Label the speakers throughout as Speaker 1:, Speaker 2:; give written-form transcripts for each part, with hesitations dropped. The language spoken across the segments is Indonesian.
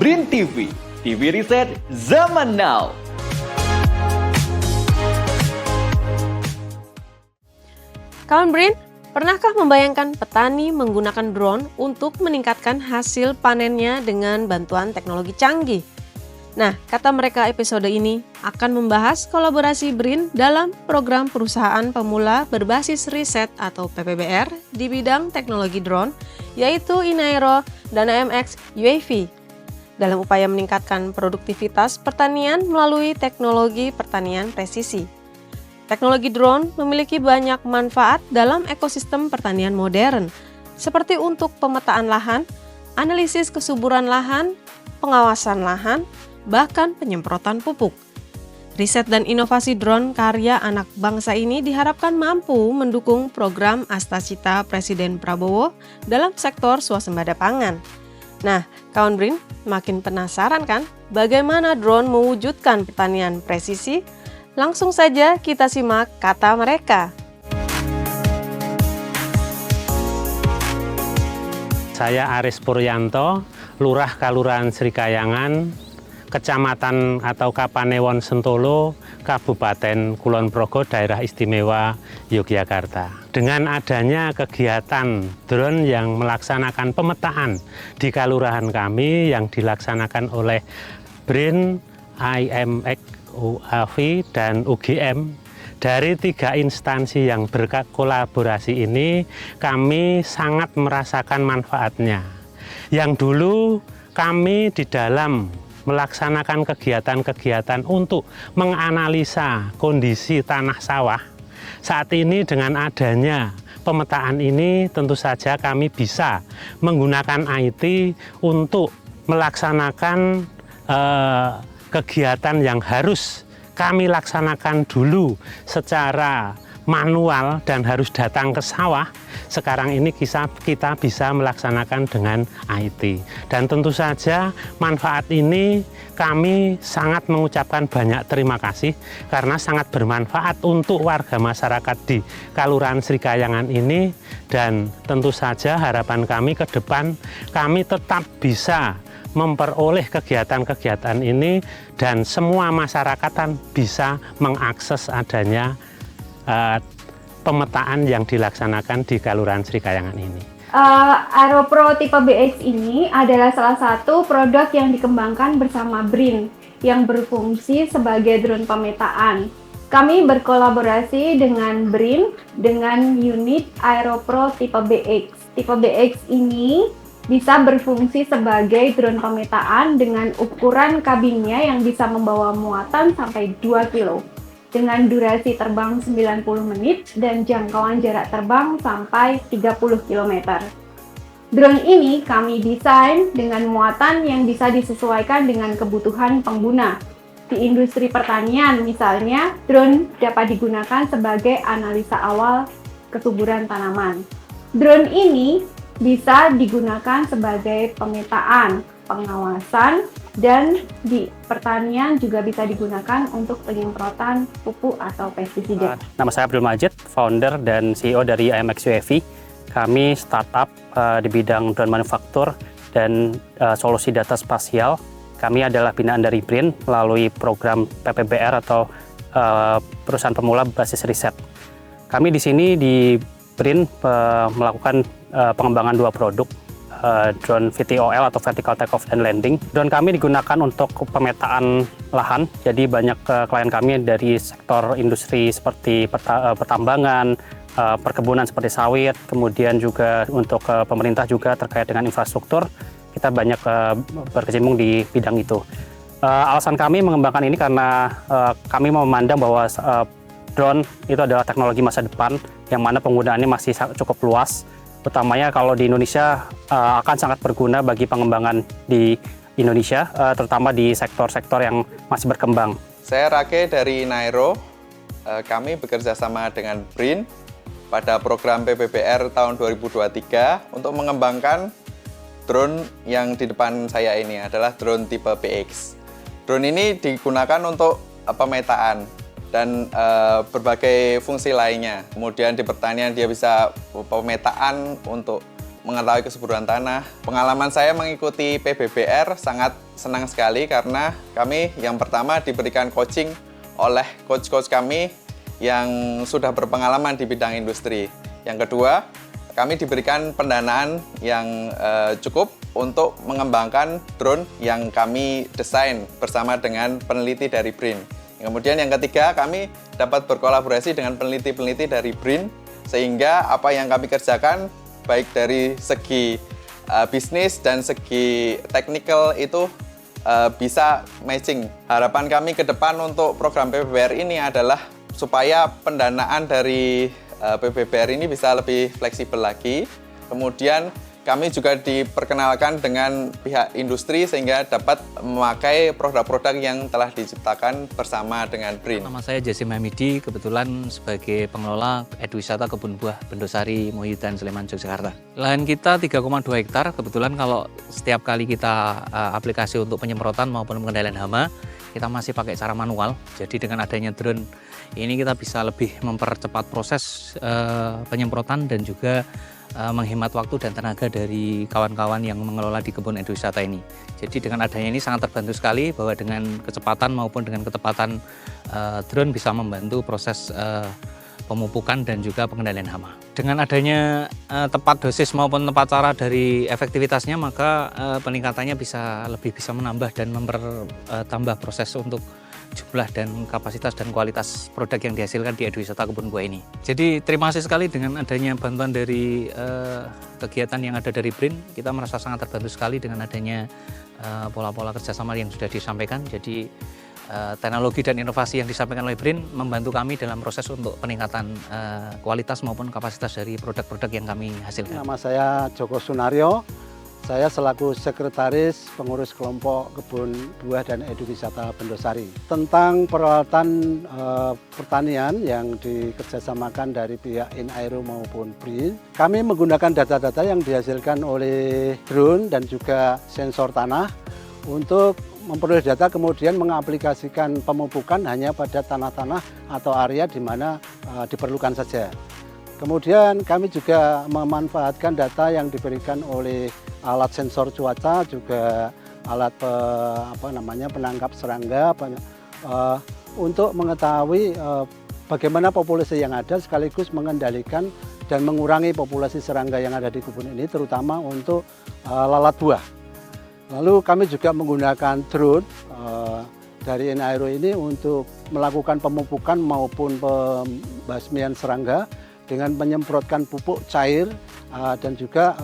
Speaker 1: BRIN TV, TV riset zaman now.
Speaker 2: Kawan BRIN, pernahkah membayangkan petani menggunakan drone untuk meningkatkan hasil panennya dengan bantuan teknologi canggih? Nah, kata mereka episode ini akan membahas kolaborasi BRIN dalam program perusahaan pemula berbasis riset atau PPBR di bidang teknologi drone, yaitu Inaero dan AMX UAV, dalam upaya meningkatkan produktivitas pertanian melalui teknologi pertanian presisi. Teknologi drone memiliki banyak manfaat dalam ekosistem pertanian modern, seperti untuk pemetaan lahan, analisis kesuburan lahan, pengawasan lahan, bahkan penyemprotan pupuk. Riset dan inovasi drone karya anak bangsa ini diharapkan mampu mendukung program Astacita Presiden Prabowo dalam sektor swasembada pangan. Nah, kawan BRIN, makin penasaran kan bagaimana drone mewujudkan pertanian presisi? Langsung saja kita simak kata mereka.
Speaker 3: Saya Aris Puryanto, Lurah Kalurahan Srikayangan, Kecamatan atau Kapanewon Sentolo, Kabupaten Kulon Progo, Daerah Istimewa Yogyakarta. Dengan adanya kegiatan drone yang melaksanakan pemetaan di kalurahan kami yang dilaksanakan oleh BRIN, IMX UAV, dan UGM, dari 3 instansi yang berkolaborasi ini kami sangat merasakan manfaatnya. Yang dulu kami di dalam melaksanakan kegiatan-kegiatan untuk menganalisa kondisi tanah sawah, saat ini dengan adanya pemetaan ini tentu saja kami bisa menggunakan IT untuk melaksanakan kegiatan yang harus kami laksanakan dulu secara manual dan harus datang ke sawah. Sekarang ini kita bisa melaksanakan dengan IT. Dan tentu saja manfaat ini kami sangat mengucapkan banyak terima kasih karena sangat bermanfaat untuk warga masyarakat di Kalurahan Srikayangan ini. Dan tentu saja harapan kami ke depan kami tetap bisa memperoleh kegiatan-kegiatan ini dan semua masyarakat bisa mengakses adanya pemetaan yang dilaksanakan di Kalurahan Srikayangan ini.
Speaker 4: AeroPro tipe BX ini adalah salah satu produk yang dikembangkan bersama BRIN yang berfungsi sebagai drone pemetaan. Kami berkolaborasi dengan BRIN dengan unit AeroPro tipe BX. Tipe BX ini bisa berfungsi sebagai drone pemetaan dengan ukuran kabinnya yang bisa membawa muatan sampai 2 kg dengan durasi terbang 90 menit dan jangkauan jarak terbang sampai 30 km. Drone ini kami desain dengan muatan yang bisa disesuaikan dengan kebutuhan pengguna. Di industri pertanian misalnya, drone dapat digunakan sebagai analisa awal kesuburan tanaman. Drone ini bisa digunakan sebagai pemetaan, pengawasan, dan di pertanian juga bisa digunakan untuk penyemprotan pupuk atau pestisida.
Speaker 5: Nama saya Abdul Majid, founder dan CEO dari IMX UAV. Kami startup di bidang drone manufaktur dan solusi data spasial. Kami adalah binaan dari BRIN melalui program PPBR atau perusahaan pemula berbasis riset. Kami di sini di BRIN melakukan pengembangan 2 produk, drone VTOL atau Vertical Takeoff and Landing. Drone kami digunakan untuk pemetaan lahan, jadi banyak klien kami dari sektor industri seperti pertambangan, perkebunan seperti sawit, kemudian juga untuk pemerintah juga terkait dengan infrastruktur, kita banyak berkecimpung di bidang itu. Alasan kami mengembangkan ini karena kami memandang bahwa drone itu adalah teknologi masa depan yang mana penggunaannya masih cukup luas. Utamanya kalau di Indonesia akan sangat berguna bagi pengembangan di Indonesia, terutama di sektor-sektor yang masih berkembang.
Speaker 6: Saya Rake dari Inaero. Kami bekerja sama dengan BRIN pada program PPBR tahun 2023 untuk mengembangkan drone yang di depan saya ini adalah drone tipe BX. Drone ini digunakan untuk pemetaan dan berbagai fungsi lainnya. Kemudian di pertanian dia bisa pemetaan untuk mengetahui kesuburan tanah. Pengalaman saya mengikuti PBBR sangat senang sekali karena kami yang pertama diberikan coaching oleh coach-coach kami yang sudah berpengalaman di bidang industri. Yang kedua, kami diberikan pendanaan yang cukup untuk mengembangkan drone yang kami desain bersama dengan peneliti dari BRIN. Kemudian yang ketiga, kami dapat berkolaborasi dengan peneliti-peneliti dari BRIN sehingga apa yang kami kerjakan baik dari segi bisnis dan segi teknikal itu bisa matching. Harapan kami ke depan untuk program PBBR ini adalah supaya pendanaan dari PBBR ini bisa lebih fleksibel lagi. Kemudian kami juga diperkenalkan dengan pihak industri sehingga dapat memakai produk-produk yang telah diciptakan bersama dengan BRIN.
Speaker 7: Nama saya Jasim Hamidi, kebetulan sebagai pengelola Eduwisata Kebun Buah Bendosari, Moyudan, Sleman, Yogyakarta. Lahan kita 3,2 hektar, kebetulan kalau setiap kali kita aplikasi untuk penyemprotan maupun pengendalian hama, kita masih pakai cara manual. Jadi dengan adanya drone ini kita bisa lebih mempercepat proses penyemprotan dan juga menghemat waktu dan tenaga dari kawan-kawan yang mengelola di kebun eduwisata ini. Jadi dengan adanya ini sangat terbantu sekali bahwa dengan kecepatan maupun dengan ketepatan drone bisa membantu proses pemupukan dan juga pengendalian hama. Dengan adanya tepat dosis maupun tepat cara dari efektivitasnya, maka peningkatannya lebih bisa menambah dan mempertambah proses untuk jumlah dan kapasitas dan kualitas produk yang dihasilkan di Eduwisata Kebun Buah ini. Jadi terima kasih sekali dengan adanya bantuan dari kegiatan yang ada dari BRIN, kita merasa sangat terbantu sekali dengan adanya pola-pola kerjasama yang sudah disampaikan. Jadi teknologi dan inovasi yang disampaikan oleh BRIN membantu kami dalam proses untuk peningkatan kualitas maupun kapasitas dari produk-produk yang kami hasilkan.
Speaker 8: Nama saya Joko Sunaryo. Saya selaku Sekretaris Pengurus Kelompok Kebun Buah dan Eduwisata Bendosari. Tentang peralatan pertanian yang dikerjasamakan dari pihak Inaero maupun BRIN, kami menggunakan data-data yang dihasilkan oleh drone dan juga sensor tanah untuk memperoleh data kemudian mengaplikasikan pemupukan hanya pada tanah-tanah atau area di mana diperlukan saja. Kemudian kami juga memanfaatkan data yang diberikan oleh alat sensor cuaca, juga alat penangkap serangga untuk mengetahui bagaimana populasi yang ada sekaligus mengendalikan dan mengurangi populasi serangga yang ada di kebun ini, terutama untuk lalat buah. Lalu kami juga menggunakan drone dari Inaero ini untuk melakukan pemupukan maupun pembasmian serangga dengan menyemprotkan pupuk cair dan juga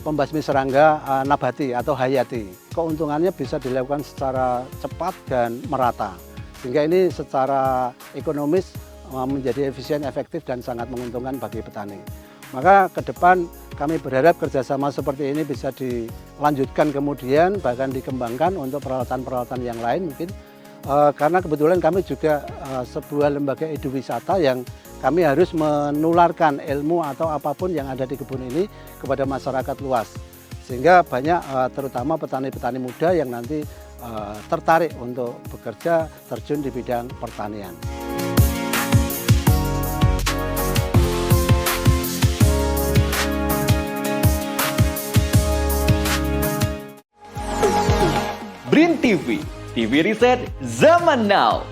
Speaker 8: pembasmi serangga nabati atau hayati. Keuntungannya bisa dilakukan secara cepat dan merata, sehingga ini secara ekonomis menjadi efisien, efektif, dan sangat menguntungkan bagi petani. Maka ke depan kami berharap kerjasama seperti ini bisa dilanjutkan kemudian, bahkan dikembangkan untuk peralatan-peralatan yang lain mungkin. Karena kebetulan kami juga sebuah lembaga eduwisata yang kami harus menularkan ilmu atau apapun yang ada di kebun ini kepada masyarakat luas. Sehingga banyak terutama petani-petani muda yang nanti tertarik untuk bekerja terjun di bidang pertanian.
Speaker 1: BRIN TV, TV riset zaman now.